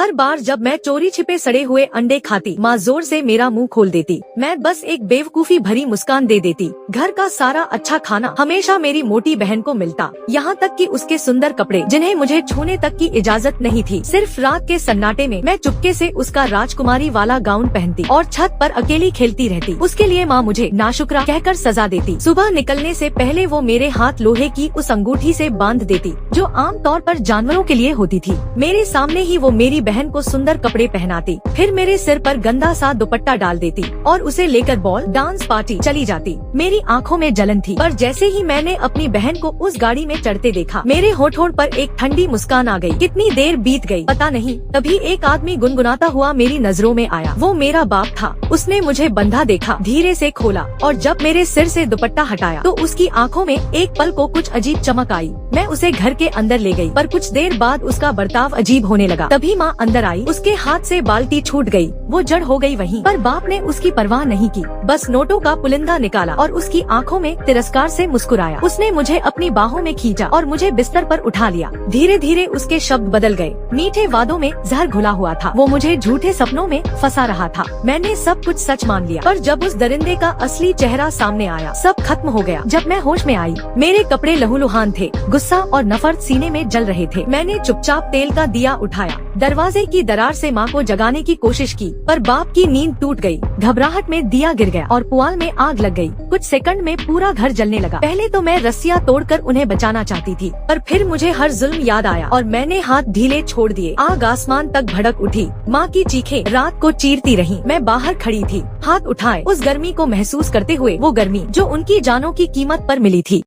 हर बार जब मैं चोरी छिपे सड़े हुए अंडे खाती, माँ जोर से मेरा मुंह खोल देती। मैं बस एक बेवकूफी भरी मुस्कान दे देती। घर का सारा अच्छा खाना हमेशा मेरी मोटी बहन को मिलता, यहाँ तक कि उसके सुंदर कपड़े जिन्हें मुझे छूने तक की इजाजत नहीं थी। सिर्फ रात के सन्नाटे में मैं चुपके से उसका राजकुमारी वाला गाउन पहनती और छत पर अकेली खेलती रहती। उसके लिए माँ मुझे नाशुक्रा कहकर सजा देती। सुबह निकलने से पहले वो मेरे हाथ लोहे की उस अंगूठी से बांध देती जो आम तौर पर जानवरों के लिए होती थी। मेरे सामने ही वो मेरी बहन को सुंदर कपड़े पहनाती, फिर मेरे सिर पर गंदा सा दुपट्टा डाल देती और उसे लेकर बॉल डांस पार्टी चली जाती। मेरी आंखों में जलन थी, पर जैसे ही मैंने अपनी बहन को उस गाड़ी में चढ़ते देखा, मेरे होठों पर एक ठंडी मुस्कान आ गई। कितनी देर बीत गई पता नहीं, तभी एक आदमी गुनगुनाता हुआ मेरी नजरों में आया। वो मेरा बाप था। उसने मुझे बंधा देखा, धीरे से खोला और जब मेरे सिर से दुपट्टा हटाया तो उसकी आंखों में एक पल को कुछ अजीब चमक आई। मैं उसे घर के अंदर ले गई, पर कुछ देर बाद उसका बर्ताव अजीब होने लगा। तभी माँ अंदर आई, उसके हाथ से बाल्टी छूट गई, वो जड़ हो गई वहीं। पर बाप ने उसकी परवाह नहीं की, बस नोटों का पुलिंदा निकाला और उसकी आंखों में तिरस्कार से मुस्कुराया। उसने मुझे अपनी बाहों में खींचा और मुझे बिस्तर पर उठा लिया। धीरे धीरे उसके शब्द बदल गए। मीठे वादों में जहर घुला हुआ था। वो मुझे झूठे सपनों में फंसा रहा था। मैंने सब कुछ सच मान लिया, पर जब उस दरिंदे का असली चेहरा सामने आया, सब खत्म हो गया। जब मैं होश में आई, मेरे कपड़े लहूलुहान थे, गुस्सा और नफरत सीने में जल रहे थे। मैंने चुपचाप तेल का दिया उठाया, दरवाजे की दरार से माँ को जगाने की कोशिश की, पर बाप की नींद टूट गई। घबराहट में दिया गिर गया और पुआल में आग लग गई। कुछ सेकंड में पूरा घर जलने लगा। पहले तो मैं रस्सियाँ तोड़कर उन्हें बचाना चाहती थी, पर फिर मुझे हर जुल्म याद आया और मैंने हाथ ढीले छोड़ दिए। आग आसमान तक भड़क उठी। माँ की चीखें रात को चीरती रहीं। मैं बाहर खड़ी थी, हाथ उठाए उस गर्मी को महसूस करते हुए, वो गर्मी जो उनकी जानों की कीमत पर मिली थी।